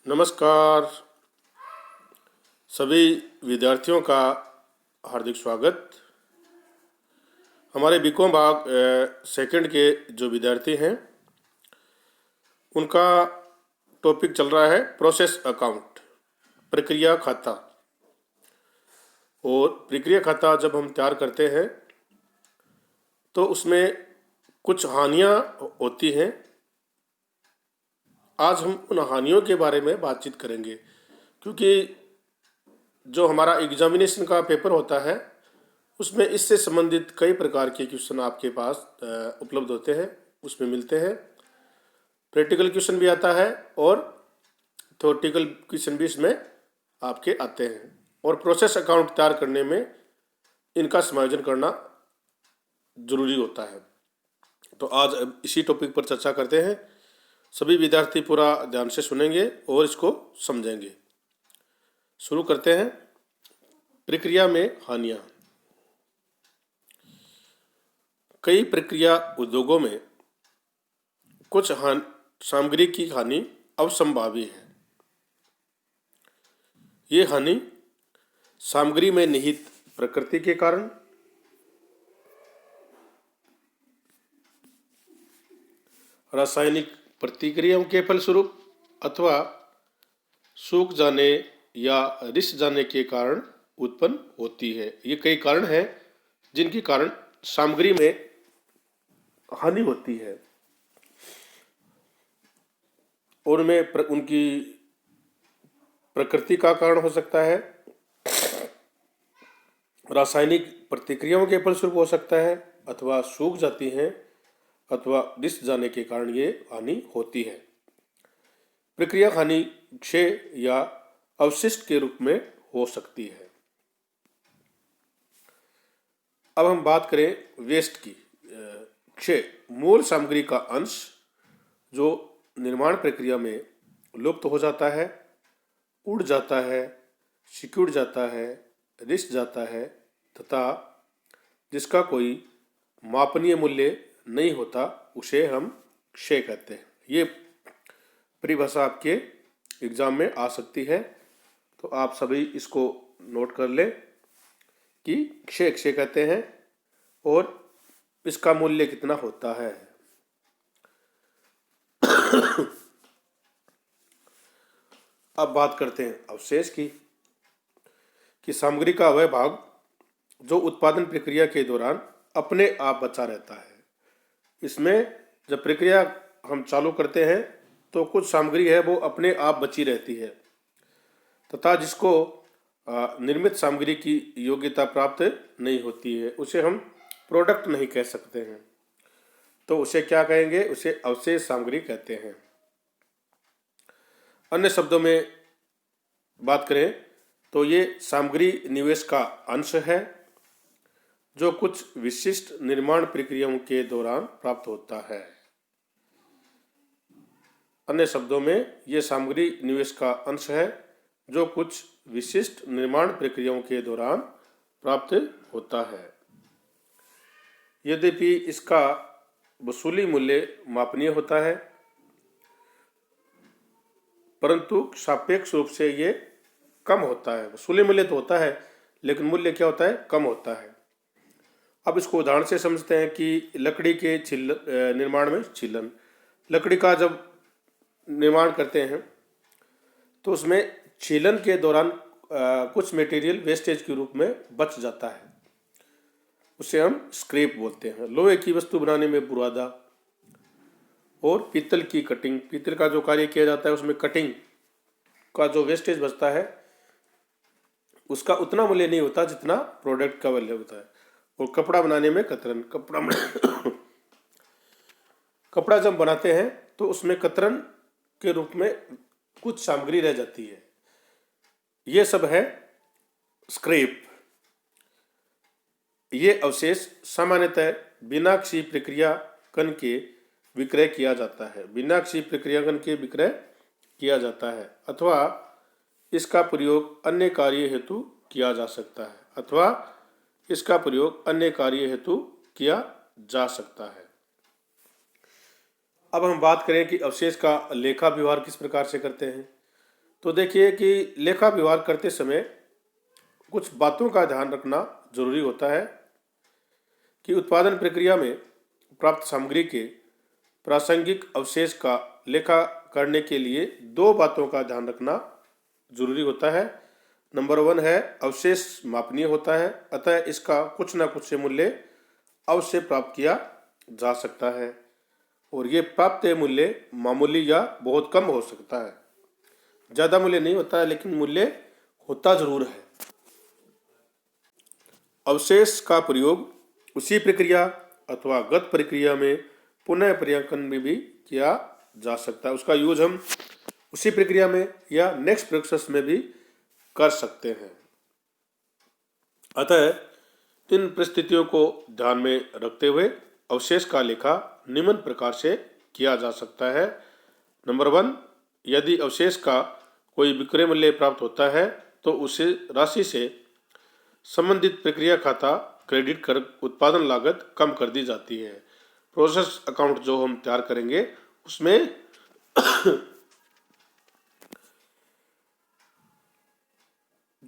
नमस्कार सभी विद्यार्थियों का हार्दिक स्वागत। हमारे बीकॉम भाग सेकंड के जो विद्यार्थी हैं उनका टॉपिक चल रहा है प्रोसेस अकाउंट, प्रक्रिया खाता। और प्रक्रिया खाता जब हम तैयार करते हैं तो उसमें कुछ हानियां होती हैं। आज हम उन हानियों के बारे में बातचीत करेंगे, क्योंकि जो हमारा एग्जामिनेशन का पेपर होता है उसमें इससे संबंधित कई प्रकार के क्वेश्चन आपके पास उपलब्ध होते हैं, उसमें मिलते हैं। प्रैक्टिकल क्वेश्चन भी आता है और थ्योरेटिकल क्वेश्चन भी इसमें आपके आते हैं। और प्रोसेस अकाउंट तैयार करने में इनका समायोजन करना जरूरी होता है। तो आज इसी टॉपिक पर चर्चा करते हैं। सभी विद्यार्थी पूरा ध्यान से सुनेंगे और इसको समझेंगे। शुरू करते हैं। प्रक्रिया में हानियां। कई प्रक्रिया उद्योगों में कुछ सामग्री की हानि अवसंभावी है। ये हानि सामग्री में निहित प्रकृति के कारण, रासायनिक प्रतिक्रियाओं के फलस्वरूप अथवा सूख जाने या रिस जाने के कारण उत्पन्न होती है। ये कई कारण हैं जिनके कारण सामग्री में हानि होती है और उनमें उनकी प्रकृति का कारण हो सकता है, रासायनिक प्रतिक्रियाओं के फलस्वरूप हो सकता है, अथवा सूख जाती हैं अथवा रिस जाने के कारण ये हानि होती है। प्रक्रिया हानि क्षय या अवशिष्ट के रूप में हो सकती है। अब हम बात करें वेस्ट की। क्षय मूल सामग्री का अंश जो निर्माण प्रक्रिया में लुप्त हो जाता है, उड़ जाता है, सिकुड़ जाता है, रिस जाता है तथा जिसका कोई मापनीय मूल्य नहीं होता, उसे हम क्षय कहते हैं। ये परिभाषा आपके एग्जाम में आ सकती है, तो आप सभी इसको नोट कर लें कि क्षय क्षय कहते हैं और इसका मूल्य कितना होता है। अब बात करते हैं अवशेष की, कि सामग्री का वह भाग जो उत्पादन प्रक्रिया के दौरान अपने आप बचा रहता है। इसमें जब प्रक्रिया हम चालू करते हैं तो कुछ सामग्री है वो अपने आप बची रहती है तथा जिसको निर्मित सामग्री की योग्यता प्राप्त नहीं होती है, उसे हम प्रोडक्ट नहीं कह सकते हैं। तो उसे क्या कहेंगे? उसे अवशेष सामग्री कहते हैं। अन्य शब्दों में बात करें तो ये सामग्री निवेश का अंश है जो कुछ विशिष्ट निर्माण प्रक्रियाओं के दौरान प्राप्त होता है। अन्य शब्दों में ये सामग्री निवेश का अंश है जो कुछ विशिष्ट निर्माण प्रक्रियाओं के दौरान प्राप्त होता है। यद्यपि इसका वसूली मूल्य मापनीय होता है, परंतु सापेक्ष रूप से ये कम होता है। वसूली मूल्य तो होता है लेकिन मूल्य क्या होता है? कम होता है। अब इसको उदाहरण से समझते हैं कि लकड़ी के निर्माण में छीलन। लकड़ी का जब निर्माण करते हैं तो उसमें छीलन के दौरान कुछ मटेरियल वेस्टेज के रूप में बच जाता है, उसे हम स्क्रैप बोलते हैं। लोहे की वस्तु बनाने में बुरादा और पीतल की कटिंग, पीतल का जो कार्य किया जाता है उसमें कटिंग का जो वेस्टेज बचता है उसका उतना मूल्य नहीं होता जितना प्रोडक्ट का मूल्य होता है। और कपड़ा बनाने में कतरन, कपड़ा जब बनाते हैं तो उसमें कतरन के रूप में कुछ सामग्री रह जाती है। ये सब है स्क्रैप। ये अवशेष सामान्यतः बिना किसी प्रक्रियाकरण के विक्रय किया जाता है, बिना किसी प्रक्रियाकरण के विक्रय किया जाता है, अथवा इसका प्रयोग अन्य कार्य हेतु किया जा सकता है, अथवा इसका प्रयोग अन्य कार्य हेतु किया जा सकता है। अब हम बात करें कि अवशेष का लेखा व्यवहार किस प्रकार से करते हैं। तो देखिए कि लेखा व्यवहार करते समय कुछ बातों का ध्यान रखना जरूरी होता है कि उत्पादन प्रक्रिया में प्राप्त सामग्री के प्रासंगिक अवशेष का लेखा करने के लिए दो बातों का ध्यान रखना जरूरी होता है। नंबर 1 है अवशेष मापनीय होता है, अतः इसका कुछ न कुछ से मूल्य अवश्य प्राप्त किया जा सकता है और ये प्राप्त मूल्य मामूली या बहुत कम हो सकता है। ज़्यादा मूल्य नहीं होता है लेकिन मूल्य होता जरूर है। अवशेष का प्रयोग उसी प्रक्रिया अथवा गत प्रक्रिया में पुनः प्रक्रियाकरण में भी किया जा सकता है। उसका यूज हम उसी प्रक्रिया में या नेक्स्ट प्रोसेस में भी कर सकते हैं। अतः इन परिस्थितियों को ध्यान में रखते हुए अवशेष का लेखा निम्न प्रकार से किया जा सकता है। नंबर 1, यदि अवशेष का कोई विक्रय मूल्य प्राप्त होता है तो उस राशि से संबंधित प्रक्रिया खाता क्रेडिट कर उत्पादन लागत कम कर दी जाती है। प्रोसेस अकाउंट जो हम तैयार करेंगे उसमें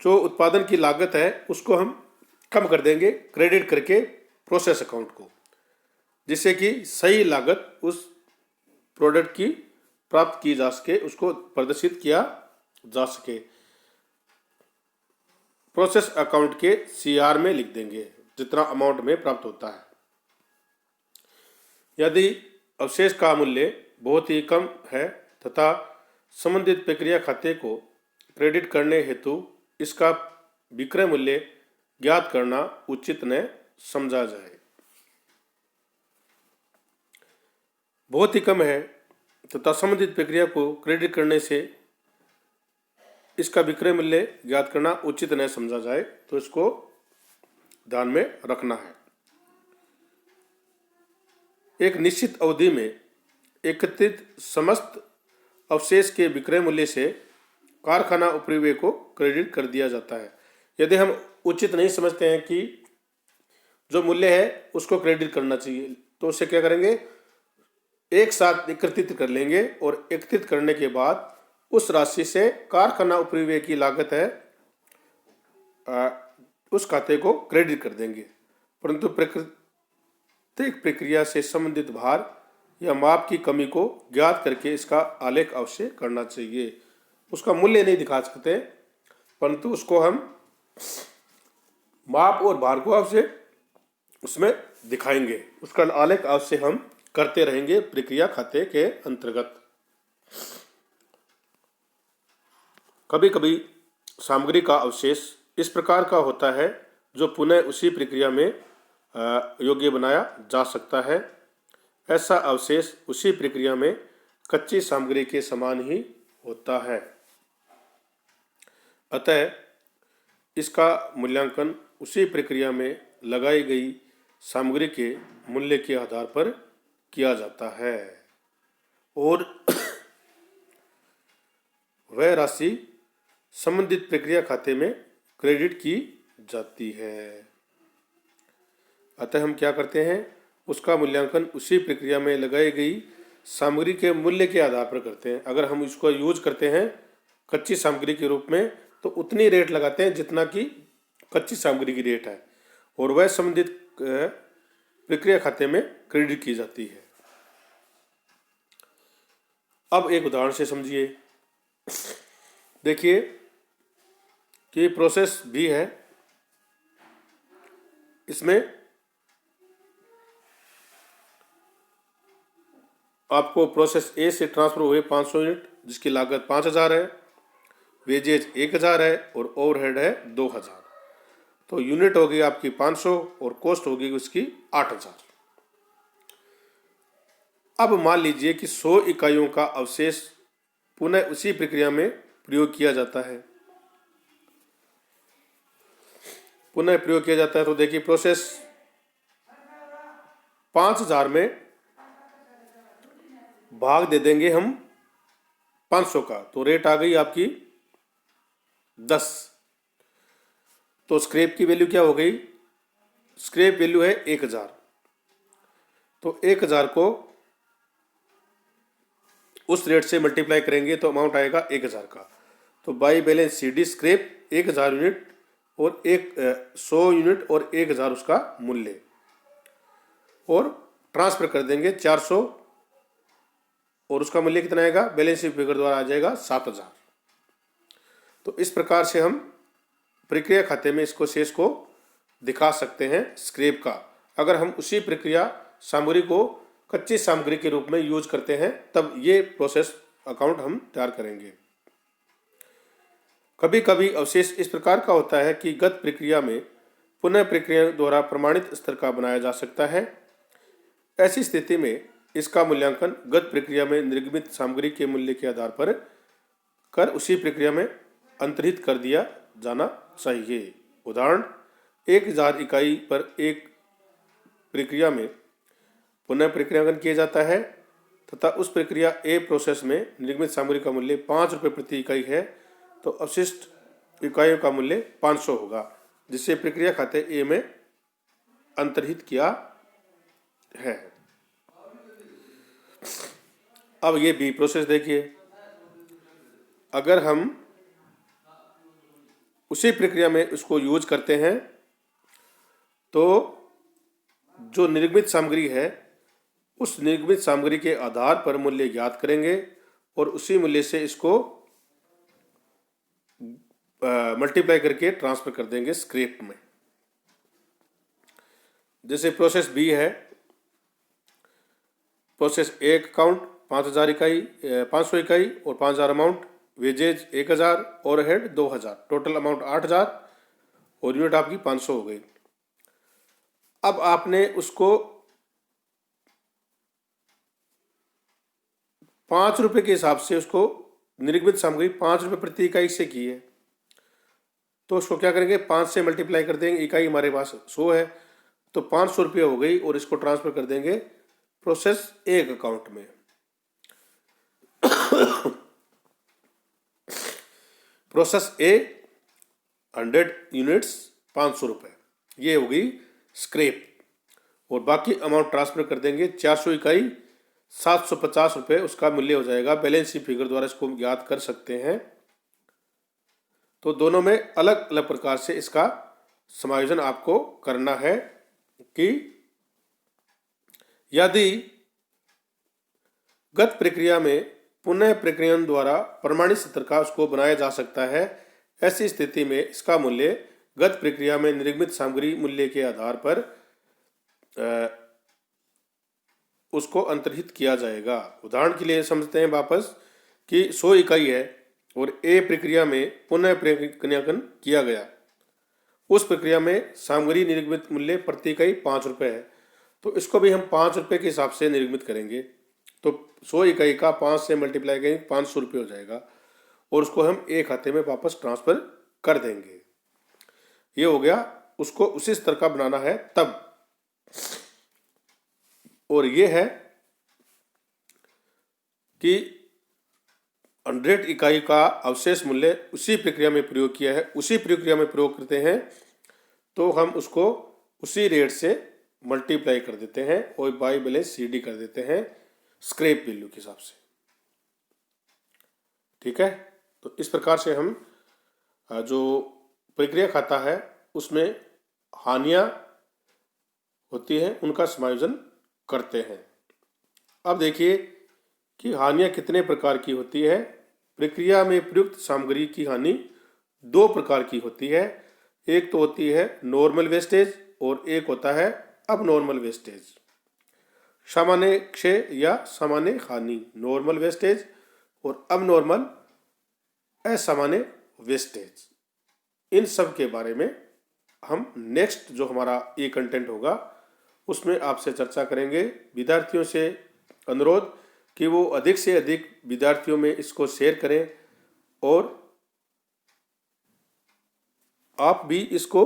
जो उत्पादन की लागत है उसको हम कम कर देंगे क्रेडिट करके प्रोसेस अकाउंट को, जिससे कि सही लागत उस प्रोडक्ट की प्राप्त की जा सके, उसको प्रदर्शित किया जा सके। प्रोसेस अकाउंट के सीआर में लिख देंगे जितना अमाउंट में प्राप्त होता है। यदि अवशेष का मूल्य बहुत ही कम है तथा संबंधित प्रक्रिया खाते को क्रेडिट करने हेतु इसका विक्रय मूल्य ज्ञात करना उचित न समझा जाए। बहुत ही कम है तथा संबंधित प्रक्रिया को क्रेडिट करने से इसका विक्रय मूल्य ज्ञात करना उचित न समझा जाए, तो इसको ध्यान में रखना है। एक निश्चित अवधि में एकत्रित समस्त अवशेष के विक्रय मूल्य से कारखाना उपरिव्यय को क्रेडिट कर दिया जाता है। यदि हम उचित नहीं समझते हैं कि जो मूल्य है उसको क्रेडिट करना चाहिए, तो उससे क्या करेंगे, एक साथ एकत्रित कर लेंगे और एकत्रित करने के बाद उस राशि से कारखाना उपरिव्यय की लागत है उस खाते को क्रेडिट कर देंगे। परंतु प्रत्येक प्रक्रिया से संबंधित भार या माप की कमी को ज्ञात करके इसका आलेख अवश्य करना चाहिए। उसका मूल्य नहीं दिखा सकते परंतु उसको हम माप और भार को अवश्य उसमें दिखाएंगे, उसका आलेख अवश्य हम करते रहेंगे प्रक्रिया खाते के अंतर्गत। कभी कभी सामग्री का अवशेष इस प्रकार का होता है जो पुनः उसी प्रक्रिया में योग्य बनाया जा सकता है। ऐसा अवशेष उसी प्रक्रिया में कच्ची सामग्री के समान ही होता है, अतः इसका मूल्यांकन उसी प्रक्रिया में लगाई गई सामग्री के मूल्य के आधार पर किया जाता है और वह राशि संबंधित प्रक्रिया खाते में क्रेडिट की जाती है। अतः हम क्या करते हैं, उसका मूल्यांकन उसी प्रक्रिया में लगाई गई सामग्री के मूल्य के आधार पर करते हैं। अगर हम इसको यूज करते हैं कच्ची सामग्री के रूप में तो उतनी रेट लगाते हैं जितना कि कच्ची सामग्री की रेट है और वह संबंधित प्रक्रिया खाते में क्रेडिट की जाती है। अब एक उदाहरण से समझिए। देखिए कि प्रोसेस भी है, इसमें आपको प्रोसेस ए से ट्रांसफर हुए 500 यूनिट जिसकी लागत 5000 है, वेजेज 1000 है और ओवरहेड है 2000। तो यूनिट होगी आपकी 500 और कॉस्ट होगी उसकी 8000। अब मान लीजिए कि 100 इकाइयों का अवशेष पुनः उसी प्रक्रिया में प्रयोग किया जाता है। पुनः प्रयोग किया जाता है तो देखिए प्रोसेस 5000 में भाग दे देंगे हम 500 का, तो रेट आ गई आपकी 10। तो स्क्रैप की वैल्यू क्या हो गई, स्क्रैप वैल्यू है 1000। तो 1000 को उस रेट से मल्टीप्लाई करेंगे तो अमाउंट आएगा 1000 का। तो by balance CD scrap 1000 unit और 100 यूनिट और 1000 उसका मूल्य, और ट्रांसफर कर देंगे 400 और उसका मूल्य कितना आएगा, बैलेंस शीट फिगर द्वारा आ जाएगा 7000। तो इस प्रकार से हम प्रक्रिया खाते में इसको शेष को दिखा सकते हैं स्क्रैप का। अगर हम उसी प्रक्रिया सामग्री को कच्ची सामग्री के रूप में यूज करते हैं तब ये प्रोसेस अकाउंट हम तैयार करेंगे। कभी कभी अवशेष इस प्रकार का होता है कि गत प्रक्रिया में पुनः प्रक्रिया द्वारा प्रमाणित स्तर का बनाया जा सकता है। ऐसी स्थिति में इसका मूल्यांकन गत प्रक्रिया में निर्गमित सामग्री के मूल्य के आधार पर कर उसी प्रक्रिया में अंतर्हित कर दिया जाना चाहिए। उदाहरण, 1000 इकाई पर एक प्रक्रिया में पुनः प्रक्रियाकरण किया जाता है तथा उस प्रक्रिया ए प्रोसेस में निर्गमित सामग्री का मूल्य 5 रुपये प्रति इकाई है, तो अवशिष्ट इकाइयों का मूल्य 500 होगा, जिसे प्रक्रिया खाते ए में अंतर्हित किया है। अब ये बी प्रोसेस देखिए, अगर हम उसी प्रक्रिया में उसको यूज करते हैं तो जो निर्गमित सामग्री है उस निर्गमित सामग्री के आधार पर मूल्य ज्ञात करेंगे और उसी मूल्य से इसको मल्टीप्लाई करके ट्रांसफर कर देंगे स्क्रैप में। जैसे प्रोसेस बी है, प्रोसेस ए अकाउंट 5000 इकाई 500 इकाई और 5000 amount, wages 1000, overhead 2000, total amount 8000 और यूनिट आपकी 500 हो गई। अब आपने उसको 5 रुपये के हिसाब से उसको निर्गमित सामग्री 5 रुपये प्रति इकाई से की है, तो उसको क्या करेंगे, 5 से मल्टीप्लाई कर देंगे। इकाई हमारे पास 100 है तो 500 रुपये हो गई और इसको ट्रांसफर कर देंगे प्रोसेस ए अकाउंट में। प्रोसेस ए 100 यूनिट्स 500 रुपये, ये हो गई स्क्रैप, और बाकी अमाउंट ट्रांसफर कर देंगे 400 इकाई 750 रुपये उसका मूल्य हो जाएगा। बैलेंस शीट फिगर द्वारा इसको ज्ञात कर सकते हैं। तो दोनों में अलग अलग प्रकार से इसका समायोजन आपको करना है कि यदि गत प्रक्रिया में पुनः प्रक्रियन द्वारा प्रमाणित स्तर का उसको बनाया जा सकता है, ऐसी स्थिति में इसका मूल्य गत प्रक्रिया में निर्गमित सामग्री मूल्य के आधार पर उसको अंतर्हित किया जाएगा। उदाहरण के लिए समझते हैं वापस कि 100 इकाई है और ए प्रक्रिया में पुनः प्रक्रियाकरण किया गया। उस प्रक्रिया में सामग्री निर्गमित मूल्य प्रति इकाई 5 रुपये है, तो इसको भी हम 5 रुपये के हिसाब से निर्गमित करेंगे। तो 100 इकाई का 5 से मल्टीप्लाई करेंगे 500 रुपये हो जाएगा और उसको हम ए खाते में वापस ट्रांसफर कर देंगे। ये हो गया, उसको उसी स्तर का बनाना है तब। और ये है कि 100 इकाई का अवशेष मूल्य उसी प्रक्रिया में प्रयोग किया है, उसी प्रक्रिया में प्रयोग करते हैं तो हम उसको उसी रेट से मल्टीप्लाई कर देते हैं और बाई बैलेंस CD कर देते हैं स्क्रैप वैल्यू के हिसाब से। ठीक है, तो इस प्रकार से हम जो प्रक्रिया खाता है उसमें हानियां होती हैं उनका समायोजन करते हैं। अब देखिए कि हानियां कितने प्रकार की होती है। प्रक्रिया में प्रयुक्त सामग्री की हानि 2 प्रकार की होती है। एक तो होती है नॉर्मल वेस्टेज और एक होता है अबनॉर्मल वेस्टेज। सामान्य क्षय या सामान्य हानि नॉर्मल वेस्टेज और अबनॉर्मल असामान्य वेस्टेज। इन सब के बारे में हम नेक्स्ट जो हमारा ये कंटेंट होगा उसमें आपसे चर्चा करेंगे। विद्यार्थियों से अनुरोध कि वो अधिक से अधिक विद्यार्थियों में इसको शेयर करें और आप भी इसको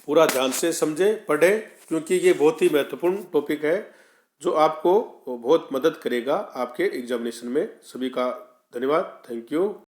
पूरा ध्यान से समझें, पढ़ें, क्योंकि ये बहुत ही महत्वपूर्ण टॉपिक है जो आपको बहुत मदद करेगा आपके एग्जामिनेशन में। सभी का धन्यवाद, थैंक यू।